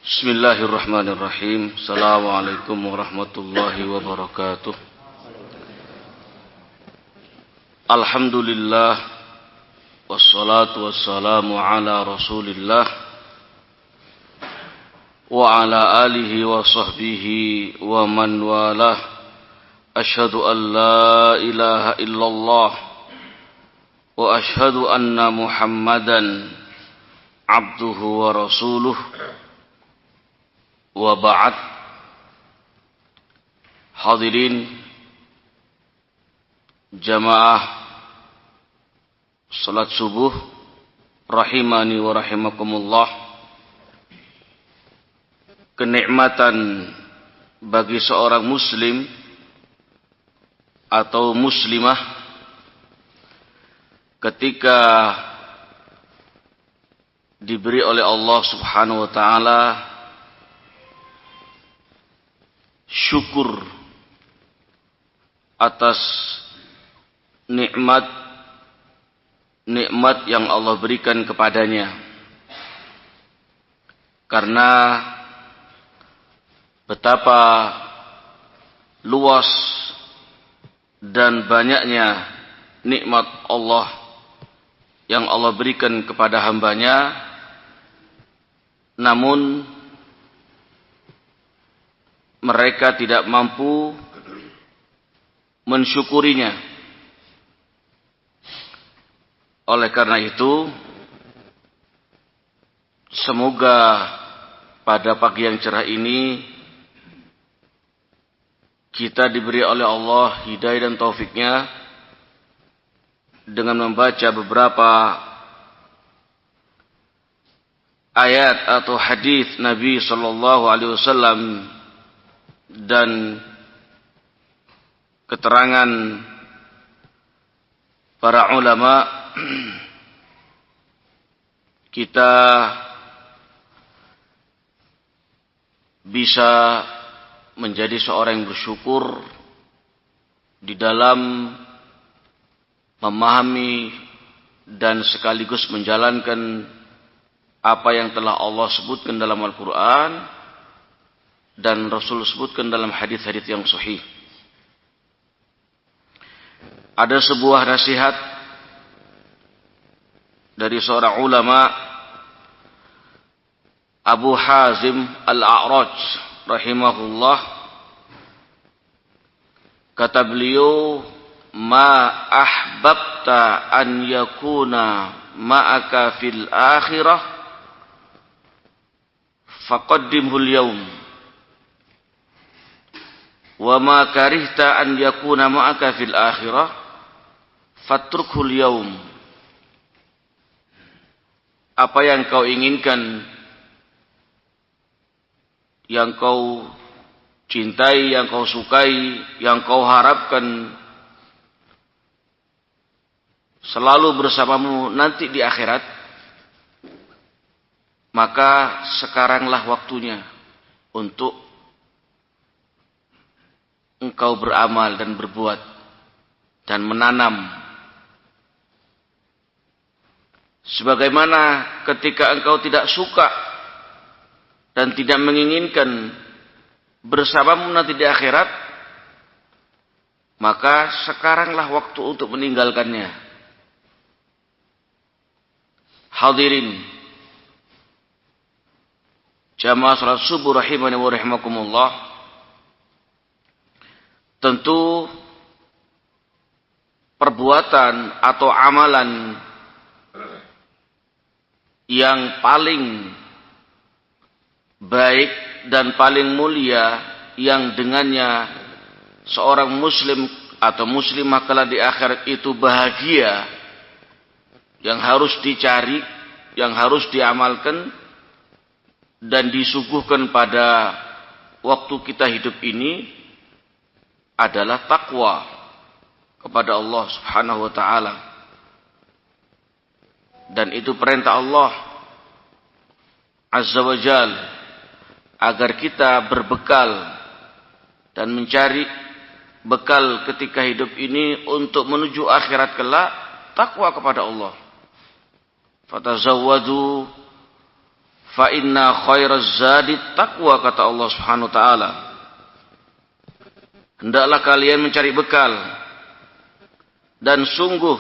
Bismillahirrahmanirrahim. Assalamualaikum warahmatullahi wabarakatuh. Alhamdulillah, wassalatu wassalamu ala rasulillah wa ala alihi wa sahbihi wa man walah. Ashhadu an la ilaha illallah wa ashhadu anna muhammadan abduhu wa rasuluh. Wa ba'd. Hadirin jamaah salat subuh rahimani wa rahimakumullah. Kenikmatan bagi seorang muslim atau muslimah ketika diberi oleh Allah Subhanahu wa taala syukur atas nikmat yang Allah berikan kepadanya, karena betapa luas dan banyaknya nikmat Allah yang Allah berikan kepada hambanya, namun mereka tidak mampu mensyukurinya. Oleh karena itu, semoga pada pagi yang cerah ini kita diberi oleh Allah hidayah dan taufiknya dengan membaca beberapa ayat atau hadis Nabi sallallahu alaihi wasallam dan keterangan para ulama, kita bisa menjadi seorang yang bersyukur di dalam memahami dan sekaligus menjalankan apa yang telah Allah sebutkan dalam Al-Quran dan Rasul sebutkan dalam hadis-hadis yang sahih. Ada sebuah nasihat dari seorang ulama, Abu Hazim Al-A'raj rahimahullah. Kata beliau, "Ma ahbabta an yakuna ma'aka fil akhirah faqaddimhul yawm. Wa ma karihta an yakuna ma'aka fil akhirah fatrukhul yaum." Apa yang kau inginkan, yang kau cintai, yang kau sukai, yang kau harapkan selalu bersamamu nanti di akhirat, maka sekaranglah waktunya untuk engkau beramal dan berbuat dan menanam. Sebagaimana ketika engkau tidak suka dan tidak menginginkan bersamamu nanti di akhirat, maka sekaranglah waktu untuk meninggalkannya. Hadirin jamaah salat subuh rahimani wa rahimakumullah, tentu perbuatan atau amalan yang paling baik dan paling mulia yang dengannya seorang muslim atau muslimah kelak di akhirat itu bahagia, yang harus dicari, yang harus diamalkan dan disuguhkan pada waktu kita hidup ini adalah takwa kepada Allah Subhanahu wa taala. Dan itu perintah Allah Azza wa Jal agar kita berbekal dan mencari bekal ketika hidup ini untuk menuju akhirat kelak, takwa kepada Allah. Fatazawwadu fa inna khairaz zadi taqwa, kata Allah Subhanahu wa taala. Hendaklah kalian mencari bekal, dan sungguh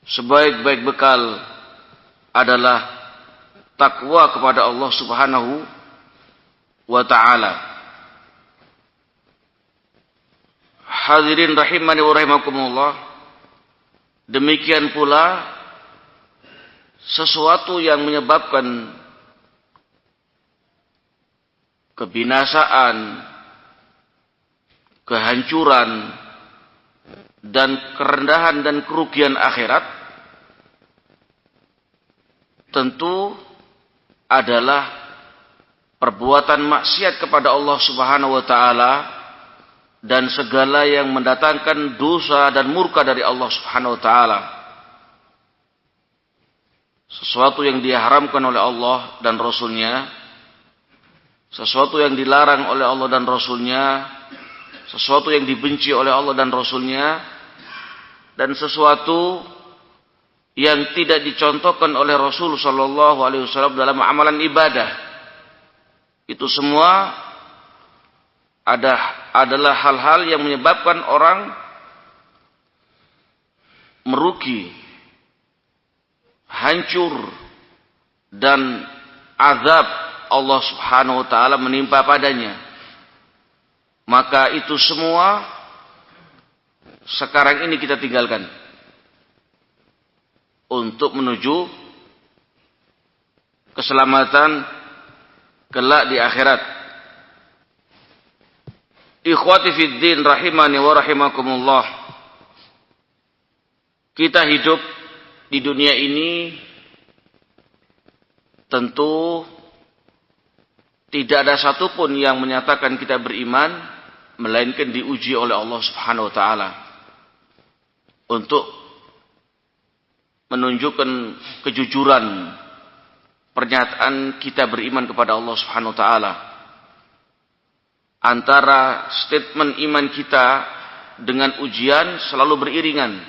sebaik-baik bekal adalah takwa kepada Allah Subhanahu wa taala. Hadirin rahimani wa rahimakumullah, demikian pula sesuatu yang menyebabkan kebinasaan, kehancuran, dan kerendahan dan kerugian akhirat tentu adalah perbuatan maksiat kepada Allah Subhanahu wa taala dan segala yang mendatangkan dosa dan murka dari Allah Subhanahu wa taala. Sesuatu yang diharamkan oleh Allah dan Rasul-Nya, sesuatu yang dilarang oleh Allah dan Rasul-Nya, sesuatu yang dibenci oleh Allah dan Rasul-Nya, dan sesuatu yang tidak dicontohkan oleh Rasul sallallahu alaihi wasallam dalam amalan ibadah. Itu semua adalah hal-hal yang menyebabkan orang merugi, hancur, dan azab Allah Subhanahu wa taala menimpa padanya. Maka itu semua sekarang ini kita tinggalkan untuk menuju keselamatan kelak di akhirat. Ikhwati fid din rahimani wa rahimakumullah. Kita hidup di dunia ini tentu tidak ada satupun yang menyatakan kita beriman melainkan diuji oleh Allah Subhanahu wa taala untuk menunjukkan kejujuran pernyataan kita beriman kepada Allah Subhanahu wa taala. Antara statement iman kita dengan ujian selalu beriringan.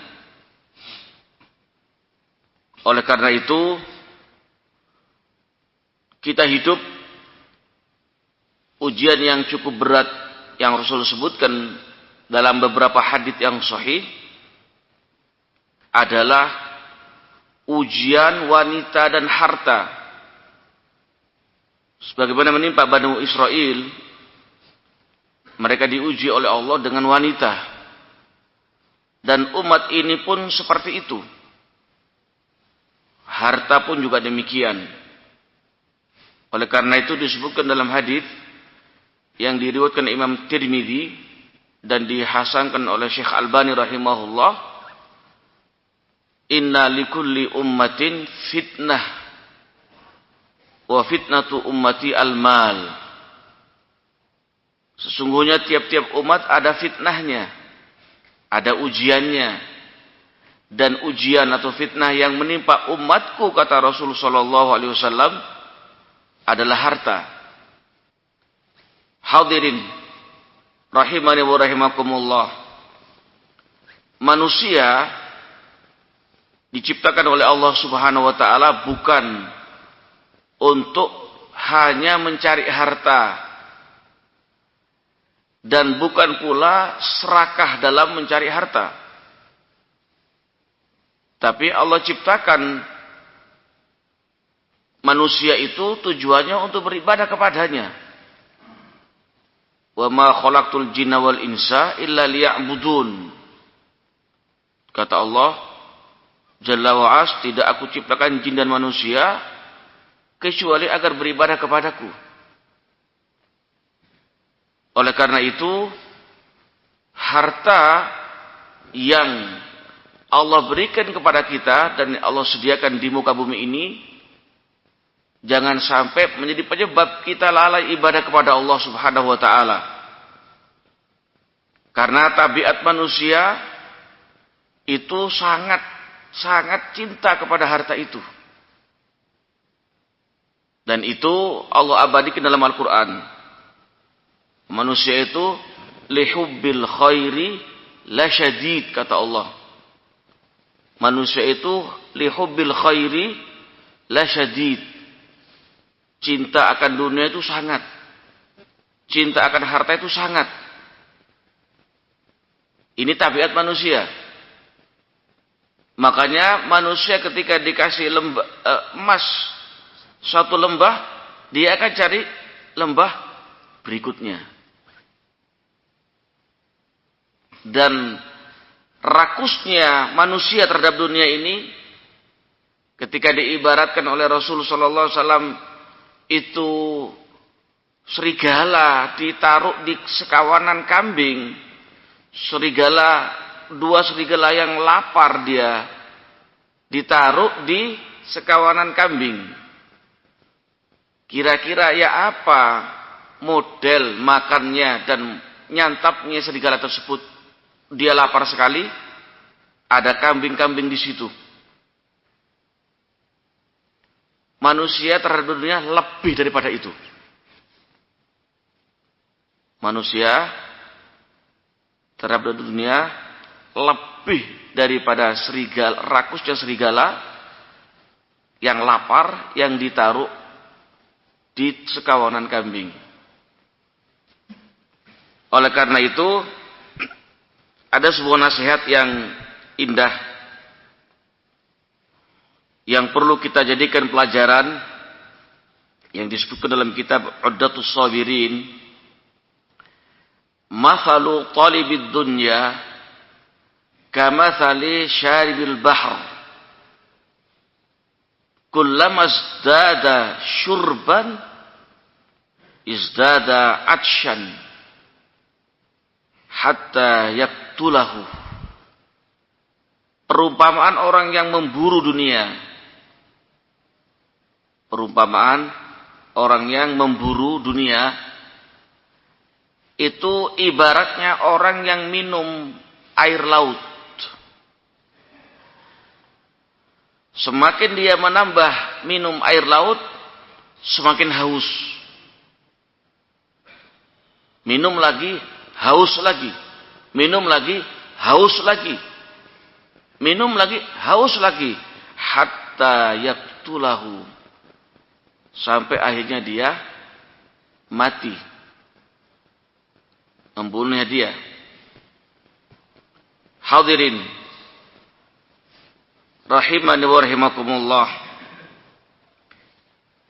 Oleh karena itu, kita hidup ujian yang cukup berat yang Rasul sebutkan dalam beberapa hadits yang sahih adalah ujian wanita dan harta. Sebagaimana menimpa Bani Israel, mereka diuji oleh Allah dengan wanita. Dan umat ini pun seperti itu. Harta pun juga demikian. Oleh karena itu disebutkan dalam hadits yang diriwayatkan Imam Tirmidzi dan dihasankan oleh Syekh Albani rahimahullah, inna likulli ummatin fitnah wa fitnatu ummati al-mal. Sesungguhnya tiap-tiap umat ada fitnahnya, ada ujiannya, dan ujian atau fitnah yang menimpa umatku, kata Rasul sallallahu alaihi wasallam, adalah harta. Hadirin rahimani wa rahimakumullah, manusia diciptakan oleh Allah Subhanahu wa taala bukan untuk hanya mencari harta, dan bukan pula serakah dalam mencari harta. Tapi Allah ciptakan manusia itu tujuannya untuk beribadah kepadanya. Wa ma khalaqtul jinna wal insa illa liya'budun. Kata Allah Jalla wa'as, tidak aku ciptakan jin dan manusia kecuali agar beribadah kepadaku. Oleh karena itu, harta yang Allah berikan kepada kita dan Allah sediakan di muka bumi ini, jangan sampai menjadi penyebab kita lalai ibadah kepada Allah Subhanahu wa taala. Karena tabiat manusia itu sangat cinta kepada harta itu. Dan itu Allah abadikan dalam Al-Qur'an. Manusia itu lihubbil khairi lasyadid, kata Allah. Manusia itu lihubbil khairi lasyadid. cinta akan dunia itu sangat. Cinta akan harta itu sangat. Ini tabiat manusia. Makanya manusia ketika dikasih emas suatu lembah, dia akan cari lembah berikutnya. Dan rakusnya manusia terhadap dunia ini ketika diibaratkan oleh Rasul sallallahu alaihi wasallam itu serigala ditaruh di sekawanan kambing. Dua serigala yang lapar dia ditaruh di sekawanan kambing. Kira-kira ya apa model makannya dan nyantapnya serigala tersebut? Dia lapar sekali, ada kambing-kambing di situ. Manusia terhadap dunia lebih daripada itu. Manusia terhadap dunia lebih daripada rakusnya serigala yang lapar yang ditaruh di sekawanan kambing. Oleh karena itu ada sebuah nasihat yang indah yang perlu kita jadikan pelajaran yang disebutkan dalam kitab Uddatus Sabirin. Mathalu talibid dunya kamathali syaribil bahr. Kullama izdada syurban izdada atshan hatta yaqtulahu. Perumpamaan orang yang memburu dunia. Perumpamaan orang yang memburu dunia itu ibaratnya orang yang minum air laut. Semakin dia menambah minum air laut, semakin haus. Minum lagi, haus lagi. Minum lagi, haus lagi. Minum lagi, haus lagi. Hatta yaqtulahu. Sampai akhirnya dia mati. Membunuhnya dia. Hadirin rahimani wa rahimakumullah.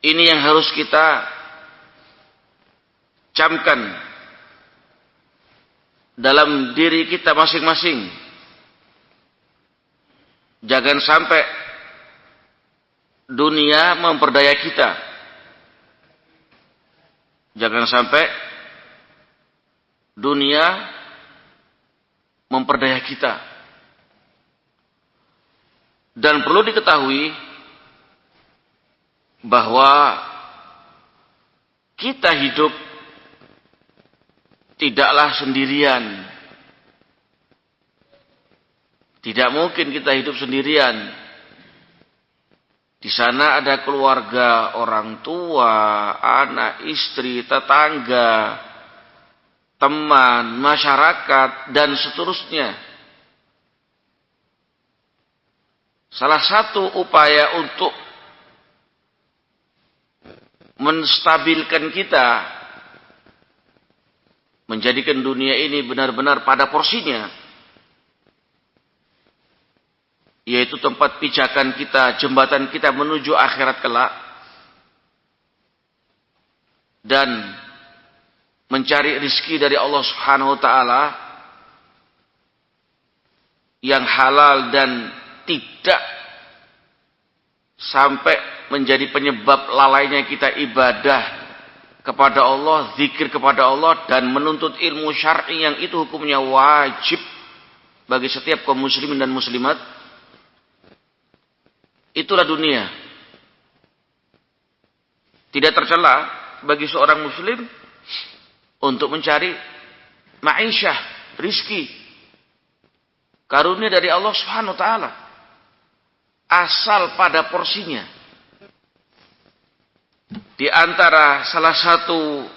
Ini yang harus kita camkan dalam diri kita masing-masing. Jangan sampai dunia memperdaya kita. Jangan sampai dunia memperdaya kita. Dan perlu diketahui bahwa kita hidup tidaklah sendirian. Tidak mungkin kita hidup sendirian. Di sana ada keluarga, orang tua, anak, istri, tetangga, teman, masyarakat, dan seterusnya. Salah satu upaya untuk menstabilkan kita, menjadikan dunia ini benar-benar pada porsinya, yaitu tempat pijakan kita, jembatan kita menuju akhirat kelak, dan mencari rizki dari Allah Subhanahu wa taala yang halal dan tidak sampai menjadi penyebab lalainya kita ibadah kepada Allah, zikir kepada Allah, dan menuntut ilmu syar'i yang itu hukumnya wajib bagi setiap kaum muslimin dan muslimat. Itulah dunia. Tidak tercela bagi seorang muslim untuk mencari ma'isyah, rizki, karunia dari Allah Subhanahu wa taala, asal pada porsinya. Di antara salah satu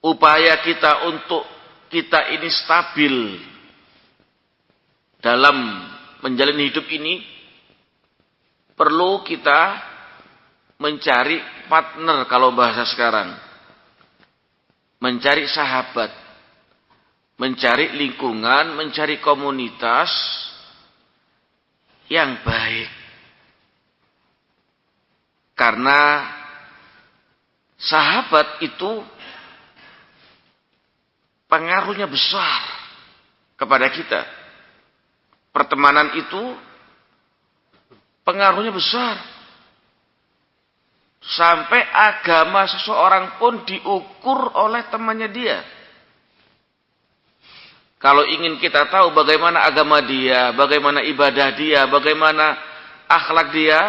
upaya kita untuk kita ini stabil dalam menjalani hidup ini, perlu kita mencari partner kalau bahasa sekarang, mencari sahabat, mencari lingkungan, mencari komunitas yang baik. Karena sahabat itu pengaruhnya besar kepada kita. Pertemanan itu pengaruhnya besar. Sampai agama seseorang pun diukur oleh temannya dia. Kalau ingin kita tahu bagaimana agama dia, bagaimana ibadah dia, bagaimana akhlak dia,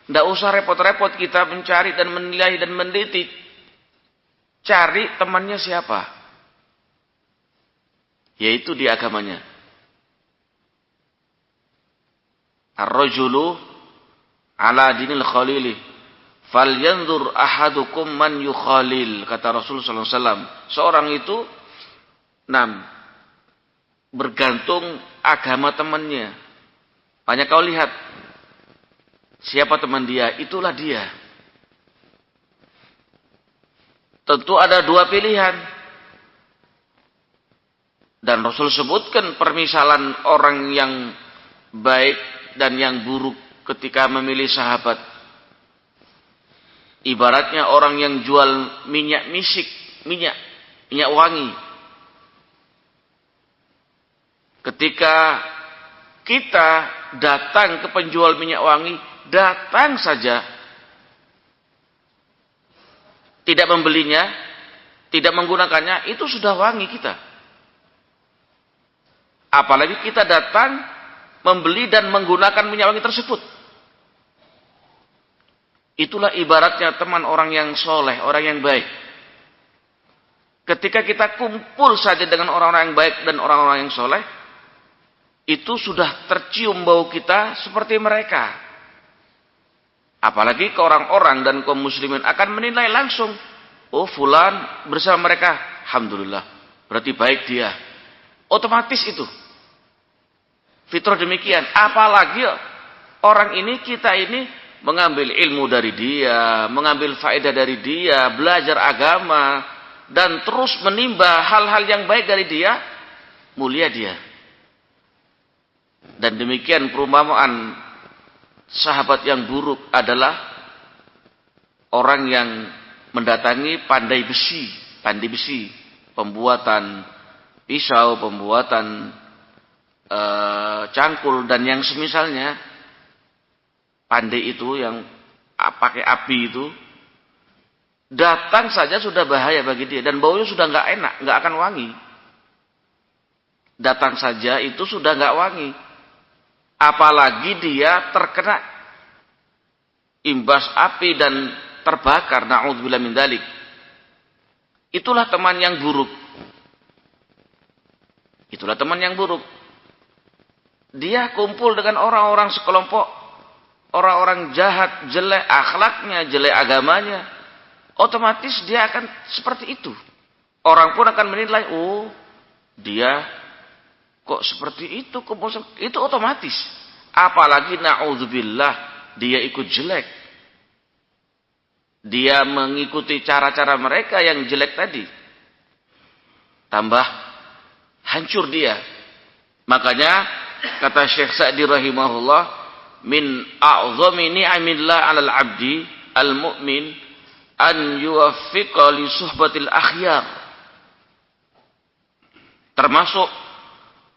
tidak usah repot-repot kita mencari dan menilai dan meneliti. Cari temannya siapa. Yaitu di agamanya. Ar-rajulu ala dinil khalili. Falyanzur ahadukum man yukhalil. Kata Rasul sallallahu alaihi wasallam. Seorang itu bergantung agama temannya. Hanya kau lihat siapa teman dia, itulah dia. Tentu ada dua pilihan. Dan Rasul sebutkan permisalan orang yang baik dan yang buruk ketika memilih sahabat. Ibaratnya orang yang jual minyak misik, minyak wangi. Ketika kita datang ke penjual minyak wangi, datang saja, tidak membelinya, tidak menggunakannya, itu sudah wangi kita. Apalagi kita datang, membeli dan menggunakan minyak wangi tersebut. Itulah ibaratnya teman orang yang soleh, orang yang baik. Ketika kita kumpul saja dengan orang-orang yang baik dan orang-orang yang soleh, itu sudah tercium bau kita seperti mereka. Apalagi ke orang-orang dan kaum muslimin akan menilai langsung. Oh fulan bersama mereka, alhamdulillah, berarti baik dia. Otomatis itu. Fitrah demikian. Apalagi orang ini, kita ini mengambil ilmu dari dia, mengambil faedah dari dia, belajar agama, dan terus menimba hal-hal yang baik dari dia, mulia dia. Dan demikian perumpamaan sahabat yang buruk adalah orang yang mendatangi pandai besi, pembuatan pisau, pembuatan cangkul dan yang semisalnya. Pandai itu yang pakai api itu, datang saja sudah bahaya bagi dia dan baunya sudah nggak enak, nggak akan wangi. Datang saja itu sudah nggak wangi. Apalagi dia terkena imbas api dan terbakar, na'udzubillah min dzalik. Itulah teman yang buruk. Itulah teman yang buruk. Dia kumpul dengan orang-orang sekelompok, orang-orang jahat, jelek akhlaknya, jelek agamanya. Otomatis dia akan seperti itu. Orang pun akan menilai, oh dia kok seperti itu, itu otomatis. Apalagi na'udzubillah dia ikut jelek. Dia mengikuti cara-cara mereka yang jelek tadi. Tambah hancur dia. Makanya kata Syekh Sa'di rahimahullah, min a'zami ni'amillah 'alal 'abdi al-mu'min an yuwaffiqa li suhbatil akhyar. Termasuk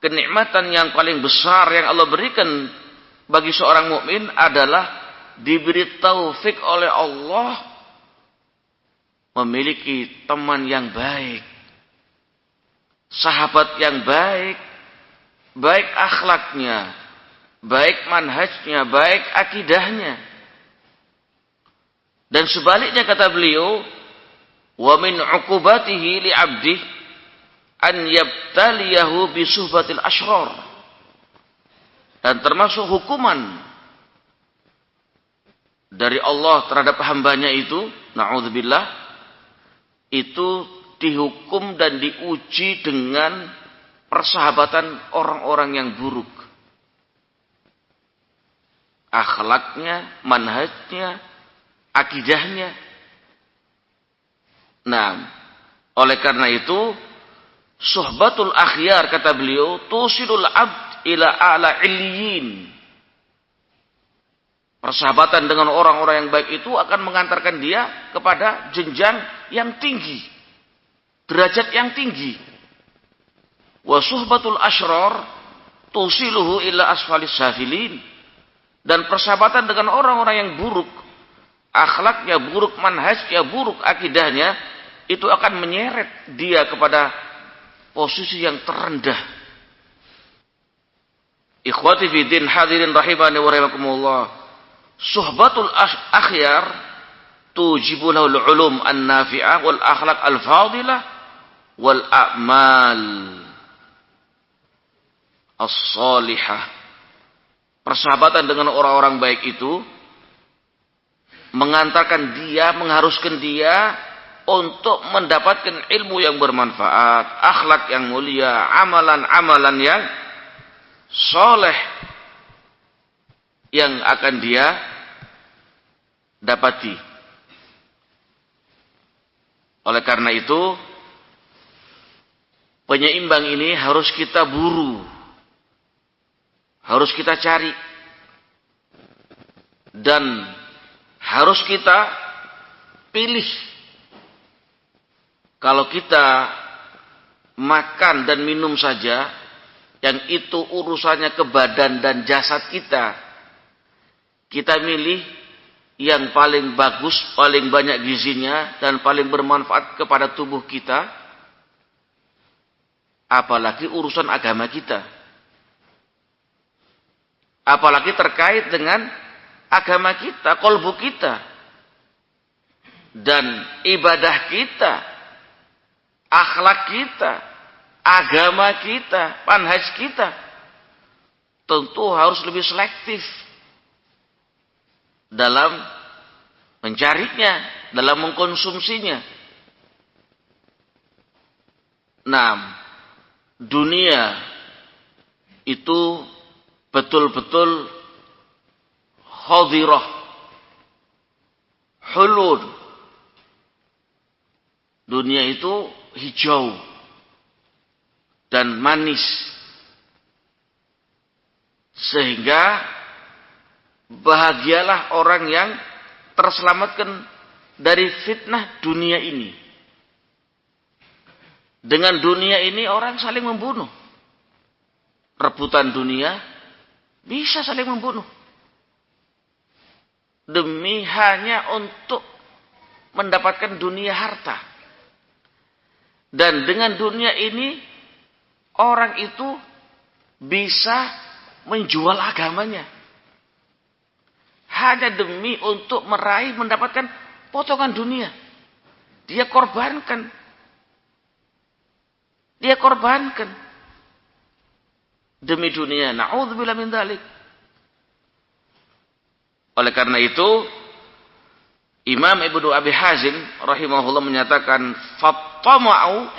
kenikmatan yang paling besar yang Allah berikan bagi seorang mukmin adalah diberi taufik oleh Allah memiliki teman yang baik, sahabat yang baik, baik akhlaknya, baik manhajnya, baik akidahnya. Dan sebaliknya kata beliau, wa min 'uqubatihi li 'abdi an yabtaliyahu bi suhbatil asyrar. Dan termasuk hukuman dari Allah terhadap hambanya itu, na'udzubillah, itu dihukum dan diuji dengan persahabatan orang-orang yang buruk. Akhlaknya, manhajnya, akidahnya. Nah, oleh karena itu suhbatul akhyar, kata beliau, tusilul abd ila a'la illiyin. Persahabatan dengan orang-orang yang baik itu akan mengantarkan dia kepada jenjang yang tinggi, derajat yang tinggi. Wa suhbatul asyrar tusiluhu ila asfalis safilin. Dan persahabatan dengan orang-orang yang buruk, akhlaknya buruk, manhajnya buruk, akidahnya, itu akan menyeret dia kepada posisi yang terendah. Ikhwati fi din hadirin rahimani wa rahimakumullah. Suhbatul akhyar tujibu lahul ulum an-nafi'ah wal akhlaq al-fadilah wal a'mal as-salihah. Persahabatan dengan orang-orang baik itu mengantarkan dia, mengharuskan dia untuk mendapatkan ilmu yang bermanfaat, akhlak yang mulia, amalan-amalan yang soleh yang akan dia dapati. Oleh karena itu, penyeimbang ini harus kita buru, harus kita cari, dan harus kita pilih. Kalau kita makan dan minum saja, yang itu urusannya ke badan dan jasad kita, kita milih yang paling bagus, paling banyak gizinya, dan paling bermanfaat kepada tubuh kita. Apalagi urusan agama kita, apalagi terkait dengan agama kita, kolbu kita, dan ibadah kita, akhlak kita, agama kita, manhaj kita, tentu harus lebih selektif dalam mencarinya, dalam mengkonsumsinya. Nah, dunia itu betul-betul hadirah, hulud. Dunia itu hijau dan manis, sehingga bahagialah orang yang terselamatkan dari fitnah dunia ini. Dengan dunia ini orang saling membunuh. Rebutan dunia bisa saling membunuh. Demi hanya untuk mendapatkan dunia harta. Dan dengan dunia ini orang itu bisa menjual agamanya. Hanya demi untuk meraih, mendapatkan potongan dunia. Dia korbankan. Dia korbankan demi dunia. Na'udzubillah min dzalik. Oleh karena itu, Imam Ibnu Abi Hazim rahimahullah menyatakan, "Fattama'u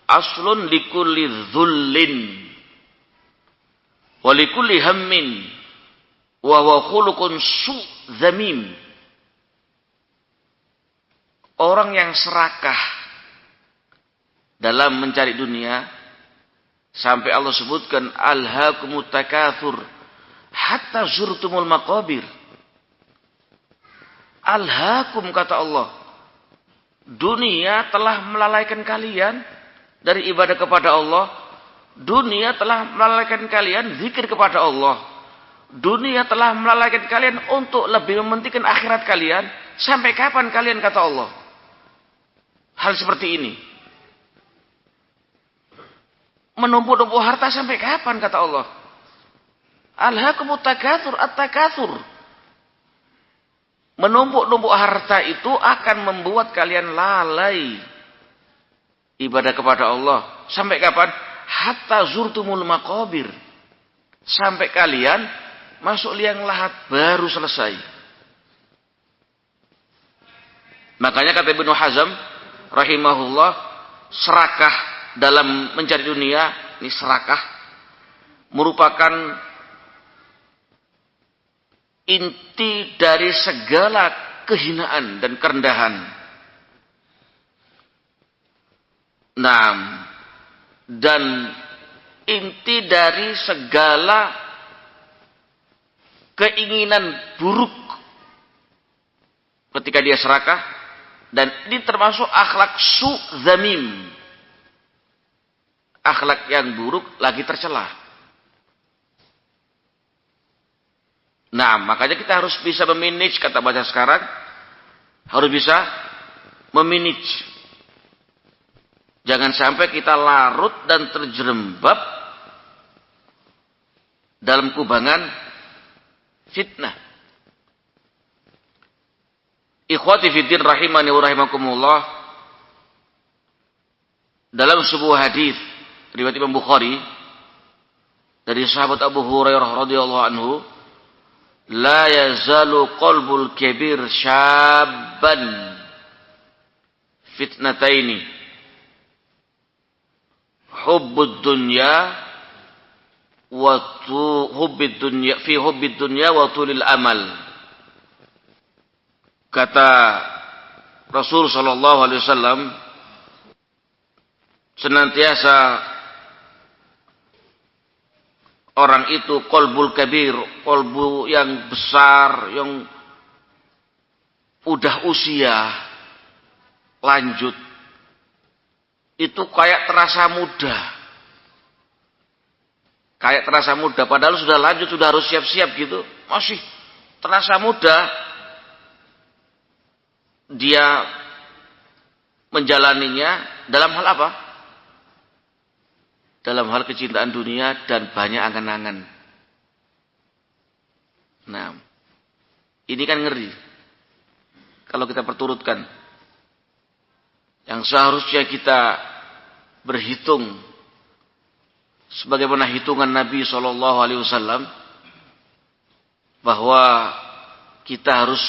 aslun likulli dhullin wa likulli hammin wa huwa khuluqun su'zamim." Orang yang serakah dalam mencari dunia, sampai Allah sebutkan alhaakumut takatsur hatta zurtumul maqabir. Alhaakum, kata Allah, dunia telah melalaikan kalian dari ibadah kepada Allah. Dunia telah melalaikan kalian zikir kepada Allah. Dunia telah melalaikan kalian untuk lebih mementingkan akhirat kalian. Sampai kapan kalian, kata Allah, hal seperti ini? Menumpuk-numpuk harta sampai kapan, kata Allah? Alhaakumut takatsur, at-takatsur. Menumpuk-numpuk harta itu akan membuat kalian lalai ibadah kepada Allah. Sampai kapan? Hatta zurtumul maqabir. Sampai kalian masuk liang lahat baru selesai. Makanya kata Ibnu Hazm rahimahullah, serakah dalam mencari dunia, ini serakah merupakan inti dari segala kehinaan dan kerendahan. Dan inti dari segala keinginan buruk ketika dia serakah, dan ini termasuk akhlak zamim, akhlak yang buruk lagi tercela. Makanya kita harus bisa memanage, kata bahasa sekarang, harus bisa memanage. Jangan sampai kita larut dan terjerembab dalam kubangan fitnah. Ikhwati fiddin rahimani wa rahimakumullah, dalam sebuah hadis riwayat Imam Bukhari dari sahabat Abu Hurairah radhiyallahu anhu, la yazalu qalbul kabir syabban fitnataini, hubbud dunya wa hubbid dunya fi hubbid dunya wa tulil amal. Kata Rasul sallallahu alaihi wasallam, senantiasa orang itu qalbul kabir, qalbu yang besar, yang udah usia lanjut, itu kayak terasa muda. Kayak terasa muda, padahal sudah lanjut, sudah harus siap-siap gitu. Masih terasa muda. Dia menjalaninya dalam hal apa? Dalam hal kecintaan dunia dan banyak angan-angan. Ini kan ngeri. Kalau kita perturutkan. Yang seharusnya kita berhitung sebagaimana hitungan Nabi SAW, bahwa kita harus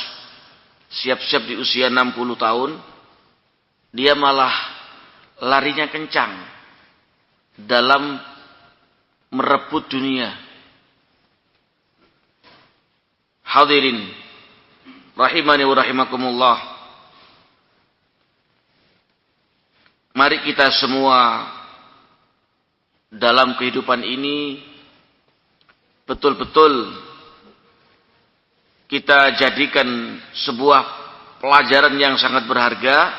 siap-siap di usia 60 tahun, dia malah larinya kencang dalam merebut dunia. Hadirin rahimani wa rahimakumullah, mari kita semua dalam kehidupan ini betul-betul kita jadikan sebuah pelajaran yang sangat berharga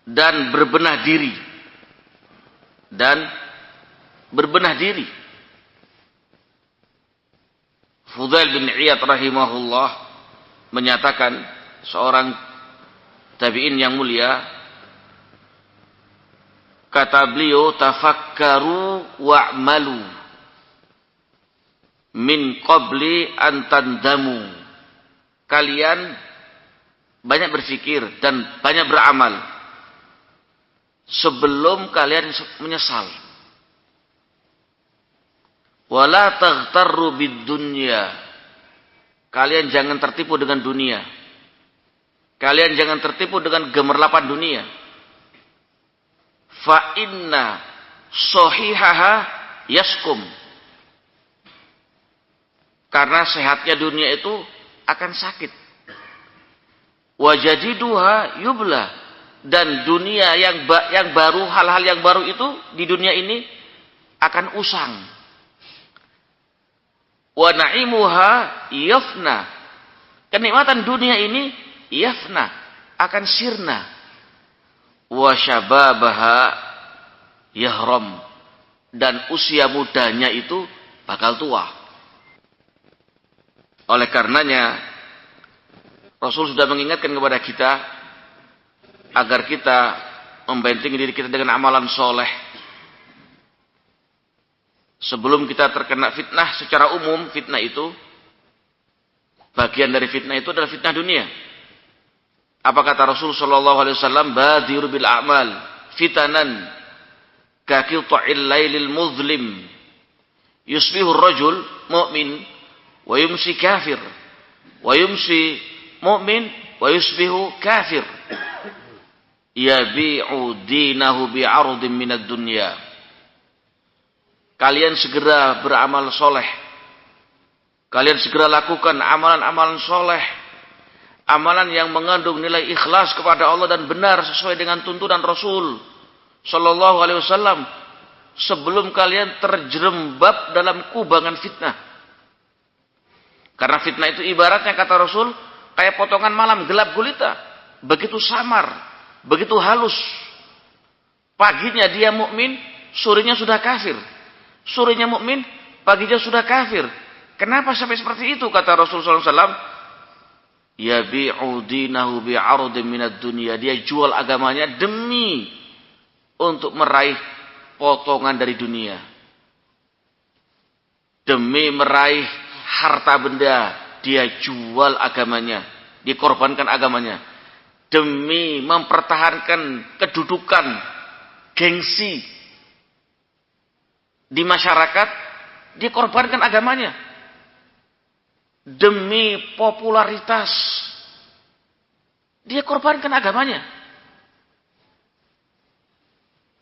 dan berbenah diri. Fudail bin Iyad rahimahullah menyatakan, seorang tabi'in yang mulia, kata beliau, tafakkaru wa'malu min qabli an tandamu. Kalian banyak berfikir dan banyak beramal sebelum kalian menyesal. Wala taghtarru bid dunya. Kalian jangan tertipu dengan dunia. Kalian jangan tertipu dengan gemerlapan dunia. Fa inna sahihaha yaskum. Karena sehatnya dunia itu akan sakit. Wajadiduha yubla. Dan dunia yang baru, hal-hal yang baru itu di dunia ini akan usang. Wa na'imuha yafna. Kenikmatan dunia ini yafna, akan sirna. Wa syababaha yahram. Dan usia mudanya itu bakal tua. Oleh karenanya Rasul sudah mengingatkan kepada kita agar kita membentengi diri kita dengan amalan soleh sebelum kita terkena fitnah. Secara umum fitnah itu, bagian dari fitnah itu adalah fitnah dunia. Apa kata Rasul sallallahu alaihi wasallam? Badiru bil a'mal fitanan ka qita'il lailil muzlim yusbihu ar-rajul mu'min wa yumsi kafir wa yumsi mu'min wa yusbihu kafir yabi'u dinahu bi'ardin minad dunya. Kalian segera beramal soleh, Kalian segera lakukan amalan-amalan soleh, amalan yang mengandung nilai ikhlas kepada Allah dan benar sesuai dengan tuntunan Rasul Sallallahu Alaihi Wasallam, sebelum kalian terjerembab dalam kubangan fitnah. Karena fitnah itu ibaratnya, kata Rasul, kayak potongan malam gelap gulita, begitu samar, begitu halus. Paginya dia mukmin, sorenya sudah kafir. Sorenya mukmin, paginya sudah kafir. Kenapa sampai seperti itu, kata Rasulullah SAW? Yabi'u dinahu bi'arudin minad dunya. Dia jual agamanya demi untuk meraih potongan dari dunia. Demi meraih harta benda, dia jual agamanya, dikorbankan agamanya. Demi mempertahankan kedudukan, gengsi di masyarakat, dikorbankan agamanya. Demi popularitas, dia korbankan agamanya.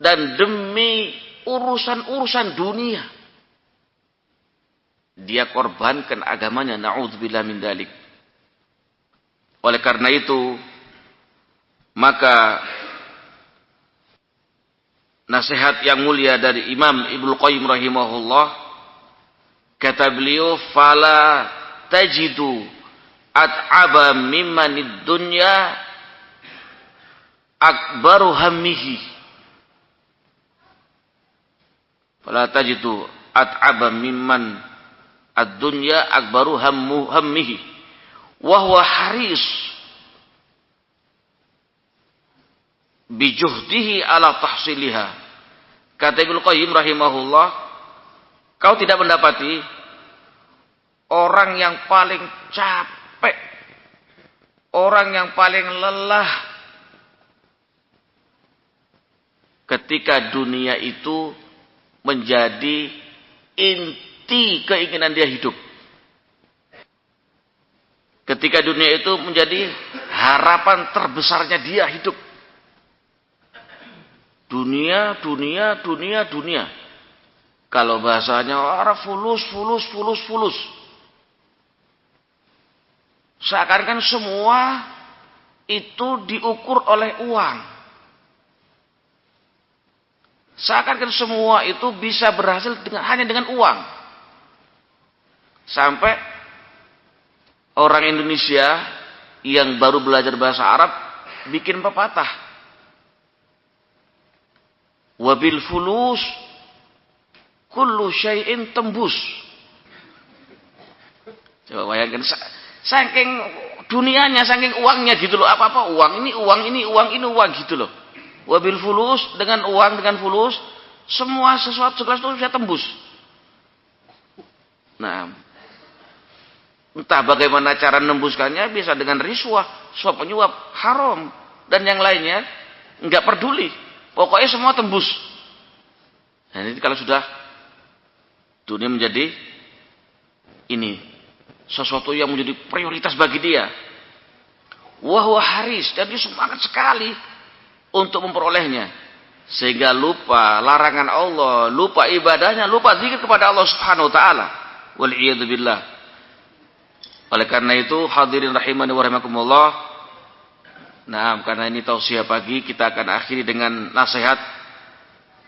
Dan demi urusan-urusan dunia, dia korbankan agamanya. Na'udzubillah min dzalik. Oleh karena itu, maka nasihat yang mulia dari Imam Ibnu Qayyim rahimahullah, kata beliau, fala tajidu at'aba mimmanid dunya akbaru hammihi. Fala tajidu at'aba mimman ad-dunya akbaru hammihi wa huwa haris bijuhdihi ala tahsiliha. Kata Ibnu Qayyim rahimahullah, kau tidak mendapati orang yang paling capek, orang yang paling lelah ketika dunia itu menjadi inti keinginan dia hidup. Ketika dunia itu menjadi harapan terbesarnya dia hidup. Dunia, dunia, dunia, dunia. Kalau bahasanya orang fulus. Seakan-akan semua itu diukur oleh uang. Seakan-akan semua itu bisa berhasil hanya dengan uang. Sampai orang Indonesia yang baru belajar bahasa Arab bikin pepatah. Wabil fulus kullu syai'in tembus. Coba bayangkan, saking dunianya, saking uangnya gitu loh, apa-apa uang, ini uang, ini uang, ini uang gitu loh. Wabil fulus, dengan uang, dengan fulus, semua sesuatu segala sesuatu bisa tembus. Nah, entah bagaimana cara menembuskannya, bisa dengan riswah, suap penyuap, haram, dan yang lainnya, enggak peduli. Pokoknya semua tembus. Nah, ini kalau sudah dunia menjadi ini sesuatu yang menjadi prioritas bagi dia. Wahwa haris, dan dia semangat sekali untuk memperolehnya, sehingga lupa larangan Allah, lupa ibadahnya, lupa zikir kepada Allah Subhanahu wa taala. Wal iyadu billah. Oleh karena itu, hadirin rahimani wa rahimakumullah. Nah, karena ini tausiah pagi, kita akan akhiri dengan nasihat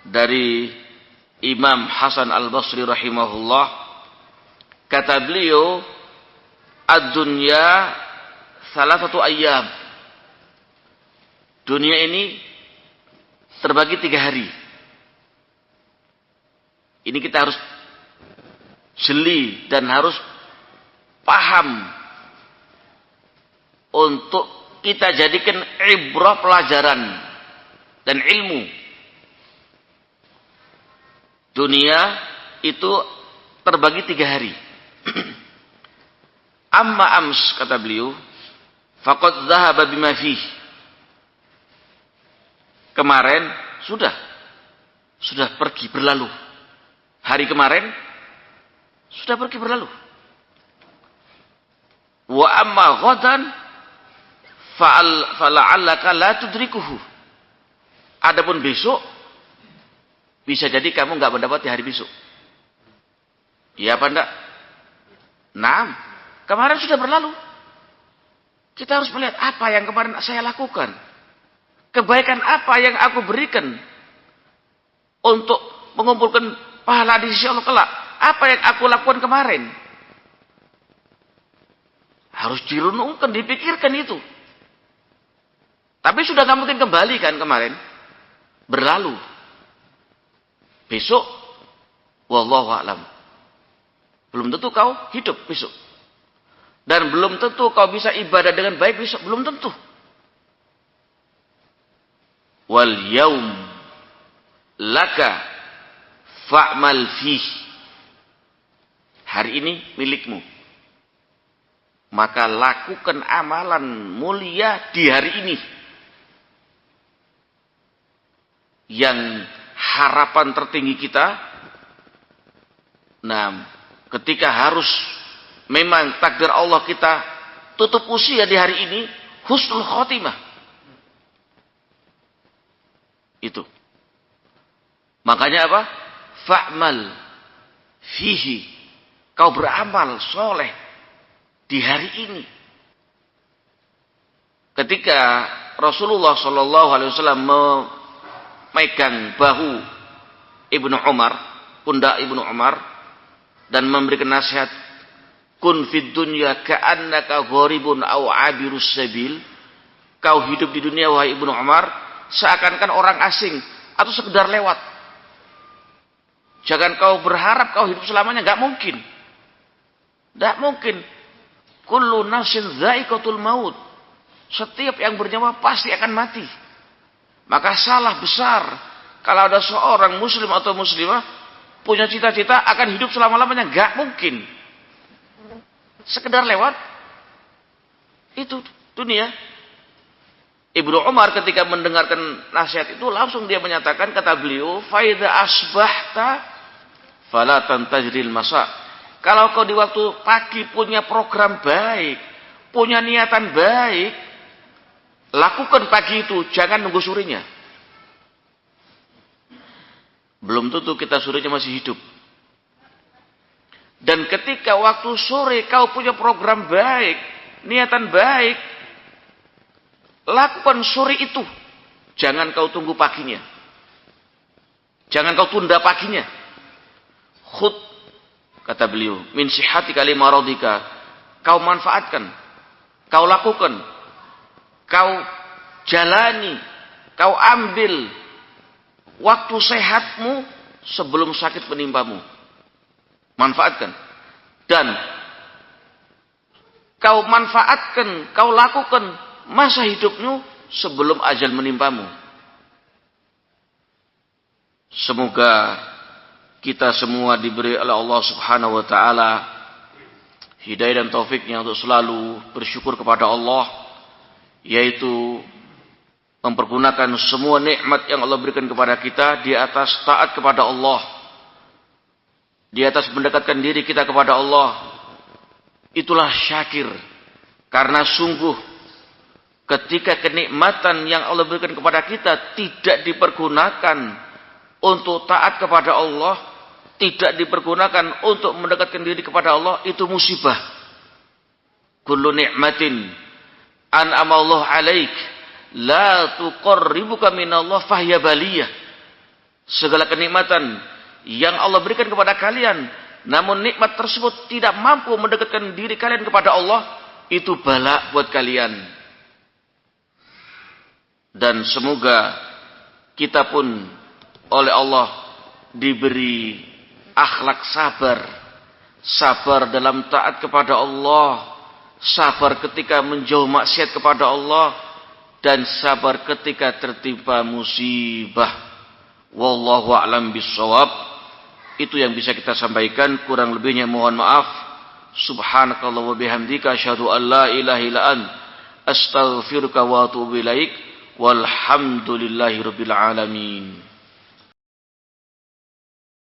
dari Imam Hasan Al-Basri rahimahullah. Kata beliau, ad-dunya salasatu ayyam. Dunia ini terbagi 3 hari. Ini kita harus jeli dan harus paham untuk kita jadikan ibrah, pelajaran dan ilmu. Dunia itu terbagi 3 hari. Amma ams, kata beliau, faqad dhahaba bima fih. Kemarin sudah pergi berlalu. Hari kemarin sudah pergi berlalu. Wa amma ghadan fala'allaka la tudrikuhu. Adapun besok, bisa jadi kamu enggak mendapati hari besok. Iya apa enggak? Nah, kemarin sudah berlalu. Kita harus melihat apa yang kemarin saya lakukan. Kebaikan apa yang aku berikan untuk mengumpulkan pahala di sisi Allah kelak. Apa yang aku lakukan kemarin. Harus direnungkan, dipikirkan itu. Tapi sudah nggak mungkin kembali kan kemarin. Berlalu. Besok, wallahu a'lam. Belum tentu kau hidup besok. Dan belum tentu kau bisa ibadah dengan baik besok. Belum tentu. Wal yaum laka fa'mal fih. Hari ini milikmu. Maka lakukan amalan mulia di hari ini. Yang harapan tertinggi kita, nah, ketika harus memang takdir Allah kita tutup usia di hari ini, husnul khotimah. Itu. Makanya apa? Fa'mal fihi. Kau beramal soleh di hari ini. Ketika Rasulullah SAW memegang bahu Ibnu Umar, pundak Ibnu Umar, dan memberikan nasihat, kun fid dunya ka'annaka gharibun aw abirus sabil. Kau hidup di dunia wahai Ibnu Umar seakan-akan orang asing atau sekedar lewat. Jangan kau berharap kau hidup selamanya, enggak mungkin. Enggak mungkin. Kullu nafsin dha'iqatul maut. Setiap yang bernyawa pasti akan mati. Maka salah besar kalau ada seorang muslim atau muslimah punya cita-cita akan hidup selama-lamanya. Enggak mungkin. Sekedar lewat. Itu dunia. Ibnu Umar ketika mendengarkan nasihat itu langsung dia menyatakan, kata beliau, faida asbahta fala tantajril masa. Kalau kau di waktu pagi punya program baik, punya niatan baik, lakukan pagi itu, jangan nunggu sorenya. Belum tentu kita sorenya masih hidup. Dan ketika waktu sore kau punya program baik, niatan baik, lakukan sore itu. Jangan kau tunggu paginya. Jangan kau tunda paginya. Khud, kata beliau, min sihhatika li maradika. Kau manfaatkan. Kau lakukan. Kau jalani. Kau ambil waktu sehatmu sebelum sakit menimpamu. Manfaatkan. Dan kau manfaatkan, kau lakukan masa hidupmu sebelum ajal menimpamu. Semoga kita semua diberi oleh Allah Subhanahu wa taala hidayah dan taufiknya untuk selalu bersyukur kepada Allah, yaitu mempergunakan semua nikmat yang Allah berikan kepada kita di atas taat kepada Allah, di atas mendekatkan diri kita kepada Allah. Itulah syakir. Karena sungguh ketika kenikmatan yang Allah berikan kepada kita tidak dipergunakan untuk taat kepada Allah, tidak dipergunakan untuk mendekatkan diri kepada Allah, itu musibah. Kullu ni'matin an'ama Allah 'alaik la tuqarribuka minallah fahiya baliyah. Segala kenikmatan yang Allah berikan kepada kalian, namun nikmat tersebut tidak mampu mendekatkan diri kalian kepada Allah, itu bala buat kalian. Dan semoga kita pun oleh Allah diberi akhlak sabar. Sabar dalam taat kepada Allah. Sabar ketika menjauh maksiat kepada Allah. Dan sabar ketika tertimpa musibah. Wallahu a'lam bissawab. Itu yang bisa kita sampaikan. Kurang lebihnya mohon maaf. Subhanakallah wa bihamdika asyhadu an la ilaha illa ant astaghfiruka wa atubu ilaik. Walhamdulillahi rabbil alamin.